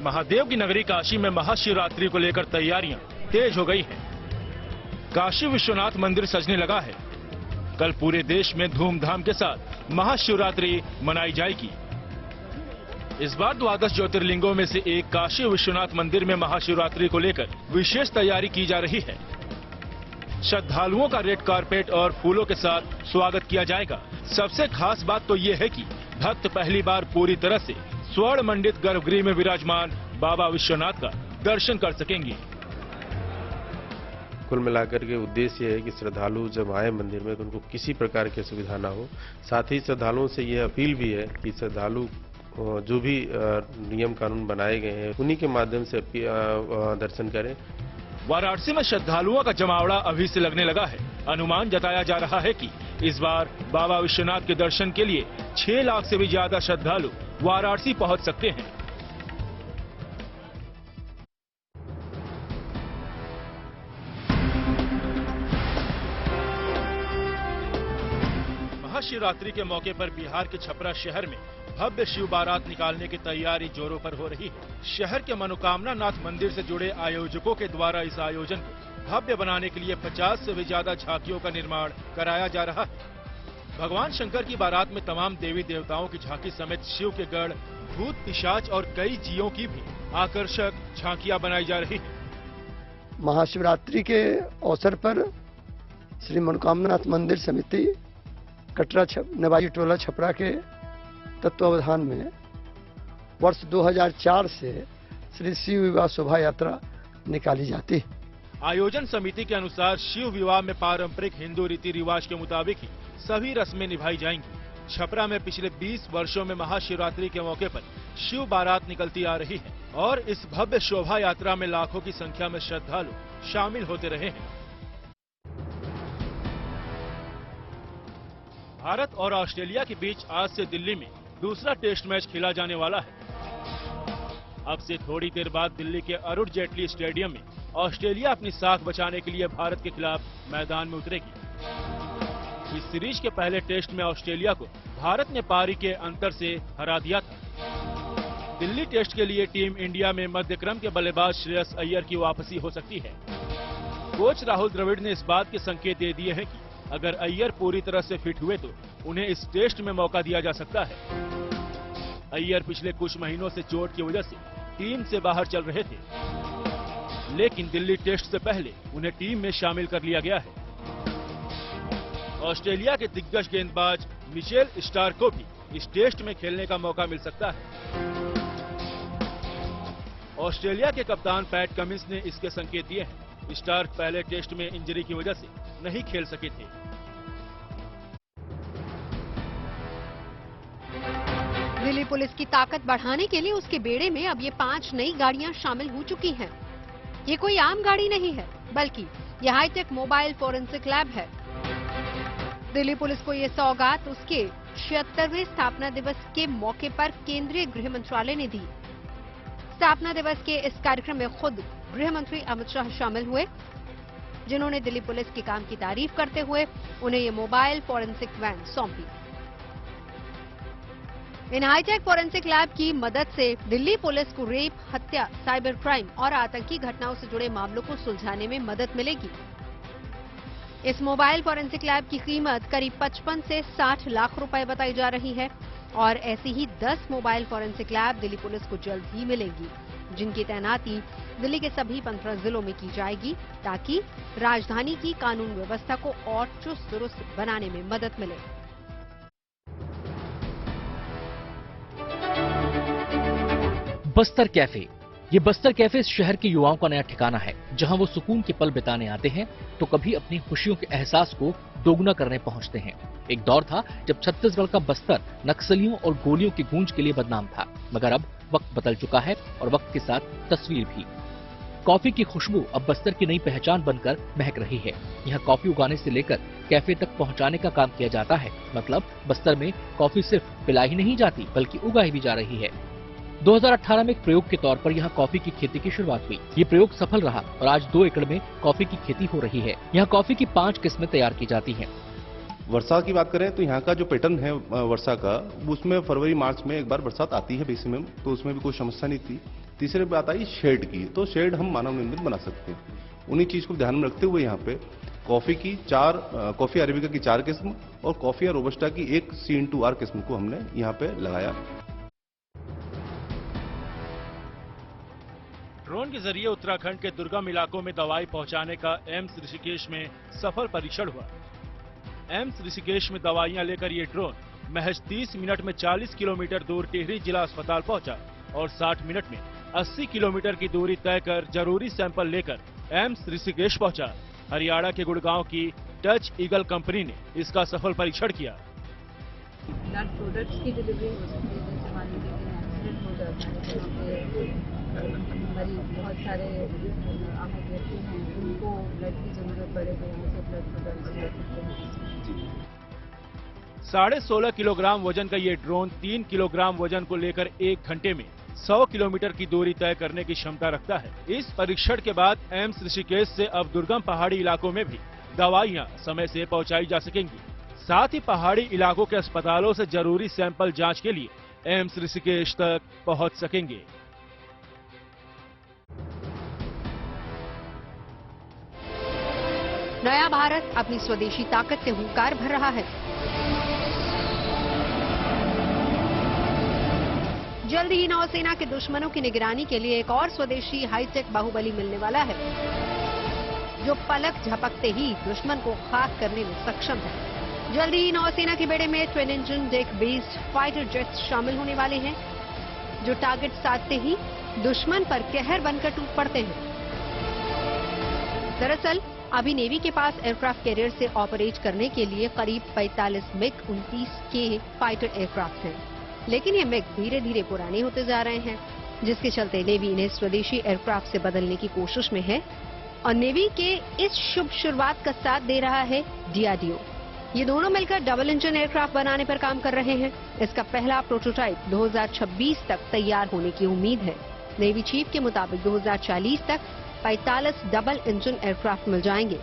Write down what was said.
महादेव की नगरी काशी में महाशिवरात्रि को लेकर तैयारियां तेज हो गई हैं। काशी विश्वनाथ मंदिर सजने लगा है। कल पूरे देश में धूमधाम के साथ महाशिवरात्रि मनाई जाएगी। इस बार 12 ज्योतिर्लिंगों में से एक काशी विश्वनाथ मंदिर में महाशिवरात्रि को लेकर विशेष तैयारी की जा रही है। श्रद्धालुओं का रेड कारपेट और फूलों के साथ स्वागत किया जाएगा। सबसे खास बात तो ये है कि भक्त पहली बार पूरी तरह से स्वर्ण मंडित गर्भगृह में विराजमान बाबा विश्वनाथ का दर्शन कर सकेंगे। कुल मिलाकर के उद्देश्य है कि श्रद्धालु जब आए मंदिर में तो उनको किसी प्रकार की असुविधा ना हो। साथ ही श्रद्धालुओं से यह अपील भी है कि श्रद्धालु जो भी नियम कानून बनाए गए हैं उन्हीं के माध्यम से दर्शन करें। वाराणसी में श्रद्धालुओं का जमावड़ा अभी से लगने लगा है। अनुमान जताया जा रहा है कि इस बार बाबा विश्वनाथ के दर्शन के लिए 6 लाख से भी ज्यादा श्रद्धालु वाराणसी पहुंच सकते हैं। महाशिवरात्रि के मौके पर बिहार के छपरा शहर में भव्य शिव बारात निकालने की तैयारी जोरों पर हो रही है। शहर के मनोकामना नाथ मंदिर से जुड़े आयोजकों के द्वारा इस आयोजन को भव्य बनाने के लिए 50 से भी ज्यादा झांकियों का निर्माण कराया जा रहा है। भगवान शंकर की बारात में तमाम देवी देवताओं की झांकी समेत शिव के गढ़, भूत, पिशाच और कई जीवों की भी आकर्षक झांकियां बनाई जा रही है। महाशिवरात्रि के अवसर पर श्री मनोकामना नाथ मंदिर समिति कटरा नवाजी टोला छपरा के तत्वावधान में वर्ष 2004 से श्री शिव विवाह शोभा यात्रा निकाली जाती है। आयोजन समिति के अनुसार शिव विवाह में पारंपरिक हिंदू रीति रिवाज के मुताबिक ही सभी रस्में निभाई जाएंगी। छपरा में पिछले 20 वर्षों में महाशिवरात्रि के मौके पर शिव बारात निकलती आ रही है और इस भव्य शोभा यात्रा में लाखों की संख्या में श्रद्धालु शामिल होते रहे हैं। भारत और ऑस्ट्रेलिया के बीच आज से दिल्ली में दूसरा टेस्ट मैच खेला जाने वाला है। अब से थोड़ी देर बाद दिल्ली के अरुण जेटली स्टेडियम में ऑस्ट्रेलिया अपनी साख बचाने के लिए भारत के खिलाफ मैदान में उतरेगी। इस सीरीज के पहले टेस्ट में ऑस्ट्रेलिया को भारत ने पारी के अंतर से हरा दिया था। दिल्ली टेस्ट के लिए टीम इंडिया में मध्यक्रम के बल्लेबाज श्रेयस अय्यर की वापसी हो सकती है। कोच राहुल द्रविड़ ने इस बात के संकेत दे दिए हैं कि अगर अय्यर पूरी तरह से फिट हुए तो उन्हें इस टेस्ट में मौका दिया जा सकता है। अय्यर पिछले कुछ महीनों से चोट की वजह से टीम से बाहर चल रहे थे, लेकिन दिल्ली टेस्ट से पहले उन्हें टीम में शामिल कर लिया गया है। ऑस्ट्रेलिया के दिग्गज गेंदबाज मिचेल स्टार्क को भी इस टेस्ट में खेलने का मौका मिल सकता है। ऑस्ट्रेलिया के कप्तान पैट कमिंस ने इसके संकेत दिए हैं। स्टार्क पहले टेस्ट में इंजरी की वजह से नहीं खेल सके थे। दिल्ली पुलिस की ताकत बढ़ाने के लिए उसके बेड़े में अब ये 5 नई गाड़ियां शामिल हो चुकी हैं। ये कोई आम गाड़ी नहीं है, बल्कि ये हाईटेक मोबाइल फोरेंसिक लैब है। दिल्ली पुलिस को ये सौगात उसके 76वें स्थापना दिवस के मौके पर केंद्रीय गृह मंत्रालय ने दी। स्थापना दिवस के इस कार्यक्रम में खुद गृह मंत्री अमित शाह शामिल हुए, जिन्होंने दिल्ली पुलिस के काम की तारीफ करते हुए उन्हें ये मोबाइल फोरेंसिक वैन सौंपी। इन हाईटेक फोरेंसिक लैब की मदद से दिल्ली पुलिस को रेप, हत्या, साइबर क्राइम और आतंकी घटनाओं से जुड़े मामलों को सुलझाने में मदद मिलेगी। इस मोबाइल फोरेंसिक लैब की कीमत करीब 55 से 60 लाख रुपए बताई जा रही है और ऐसी ही 10 mobile forensic lab Delhi police को जल्द ही मिलेंगी, जिनकी तैनाती दिल्ली के सभी 15 जिलों में की जाएगी, ताकि राजधानी की कानून व्यवस्था को और चुस्त दुरुस्त बनाने में मदद मिले। बस्तर कैफे। ये बस्तर कैफे इस शहर के युवाओं का नया ठिकाना है, जहां वो सुकून के पल बिताने आते हैं तो कभी अपनी खुशियों के एहसास को दोगुना करने पहुंचते हैं। एक दौर था जब छत्तीसगढ़ का बस्तर नक्सलियों और गोलियों की गूंज के लिए बदनाम था, मगर अब वक्त बदल चुका है और वक्त के साथ तस्वीर भी। कॉफी की खुशबू अब बस्तर की नई पहचान बनकर महक रही है। यहाँ कॉफी उगाने से लेकर कैफे तक पहुँचाने का काम किया जाता है। मतलब बस्तर में कॉफी सिर्फ पिलाई ही नहीं जाती, बल्कि उगाई भी जा रही है। 2018 में एक प्रयोग के तौर पर यहाँ कॉफी की खेती की शुरुआत हुई। ये प्रयोग सफल रहा और आज 2 एकड़ में कॉफी की खेती हो रही है। यहाँ कॉफी की 5 किस्में तैयार की जाती हैं। वर्षा की बात करें तो यहाँ का जो पैटर्न है वर्षा का, उसमें फरवरी मार्च में एक बार बरसात आती है बेसिकली, तो उसमें भी कोई समस्या नहीं थी। तीसरी बात आई शेड की, तो शेड हम मानव निर्मित बना सकते हैं। उन्हीं चीज को ध्यान में रखते हुए यहाँ पे कॉफी अरेबिका की 4 किस्म और कॉफी रोबस्टा की एक C/R किस्म को हमने यहाँ पे लगाया। ड्रोन के जरिए उत्तराखंड के दुर्गम इलाकों में दवाई पहुंचाने का एम्स ऋषिकेश में सफल परीक्षण हुआ। एम्स ऋषिकेश में दवाइयां लेकर ये ड्रोन महज 30 मिनट में 40 किलोमीटर दूर टिहरी जिला अस्पताल पहुंचा और 60 मिनट में 80 किलोमीटर की दूरी तय कर जरूरी सैंपल लेकर एम्स ऋषिकेश पहुंचा। हरियाणा के गुड़गांव की टच ईगल कंपनी ने इसका सफल परीक्षण किया। ब्लड प्रोडक्ट्स की डिलीवरी हो सकती है, जैसे मान लीजिए कि एक्सीडेंट हो जाता है, मरीज बहुत सारे आहत व्यक्ति हैं, उनको ब्लड की जरूरत पड़े तो यहाँ से ब्लड प्रोडक्ट्स ले सकते हैं। 16.5 किलोग्राम वजन का ये ड्रोन 3 किलोग्राम वजन को लेकर 1 घंटे में 100 किलोमीटर की दूरी तय करने की क्षमता रखता है। इस परीक्षण के बाद एम्स ऋषिकेश से अब दुर्गम पहाड़ी इलाकों में भी दवाइयां समय से पहुंचाई जा सकेंगी। साथ ही पहाड़ी इलाकों के अस्पतालों से जरूरी सैंपल जांच के लिए एम्स ऋषिकेश तक पहुंच सकेंगे। नया भारत अपनी स्वदेशी ताकत से हुंकार भर रहा है। जल्द ही नौसेना के दुश्मनों की निगरानी के लिए एक और स्वदेशी हाईटेक बाहुबली मिलने वाला है, जो पलक झपकते ही दुश्मन को खाक करने में सक्षम है। जल्द ही नौसेना के बेड़े में twin engine deck based fighter jets शामिल होने वाले हैं, जो टारगेट साधते ही दुश्मन पर कहर बनकर टूट पड़ते हैं। दरअसल अभी नेवी के पास एयरक्राफ्ट कैरियर से ऑपरेट करने के लिए करीब 45 मिग-29 के फाइटर एयरक्राफ्ट हैं, लेकिन ये मिग धीरे धीरे पुराने होते जा रहे हैं, जिसके चलते नेवी इन्हें स्वदेशी एयरक्राफ्ट से बदलने की कोशिश में है और नेवी के इस शुभ शुरुआत का साथ दे रहा है DRDO। ये दोनों मिलकर डबल इंजन एयरक्राफ्ट बनाने पर काम कर रहे हैं। इसका पहला प्रोटोटाइप 2026 तक तैयार होने की उम्मीद है। नेवी चीफ के मुताबिक 2040 तक 45 डबल इंजन एयरक्राफ्ट मिल जाएंगे।